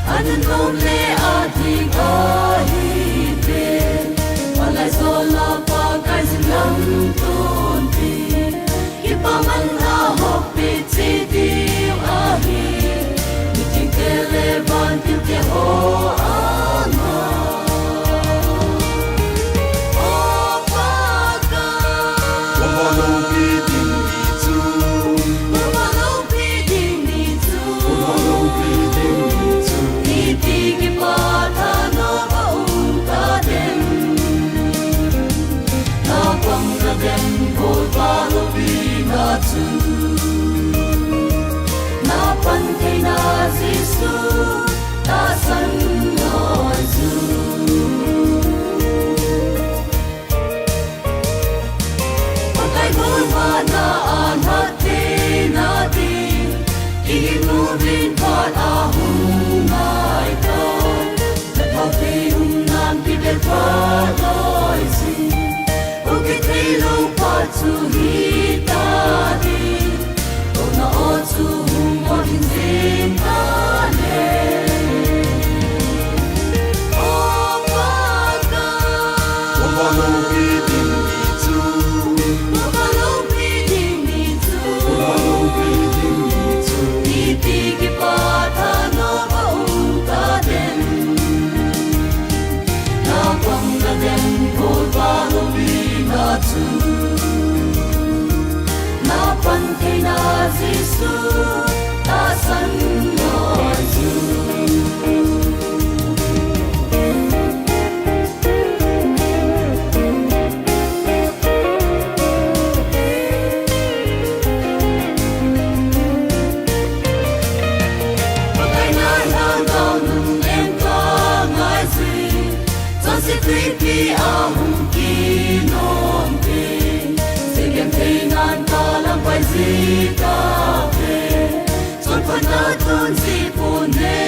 Anh nôn lệ a thì có đi về và lại do lo qua cái gì lắm tôn đi khi ba mình ha học bị chỉ tiêu a hi mình chỉ kể lệ van tiêu kể ho a ma o ba ca Mama lo bi ding ni chu mama lo bi ding ni chu Mama lo bi ding ni chu đi đi cái ba tha nó ba ta đêm na quăng ra đêm vội ba lo bi na chu na pan cái na Giêsu ta sân nói du một cái vui hoa na an hát thế na đi khi nu vin phát a hùng mai ta thao phi hùng nam đi về qua đôi gì ô cái thấy lâu phát chu hi ta đi ô na ô chu hùng ô hin zin ta nè ô ba ca Mama lo bi ding ni chu mama lo bi ding ni chu Mama lo bi ding ni chu đi đi cái ba tha nó ba ta đêm na quăng ra đêm vội ba lo bi na chu na pan cái na Giêsu ta sân nói du ngày nay hàng cao nung em ca ngài gì cho sẽ creepy a hùng kỳ non về sẽ kiếm thấy ngàn ta làm bài gì ta về chọn phần ta tuôn gì phun nè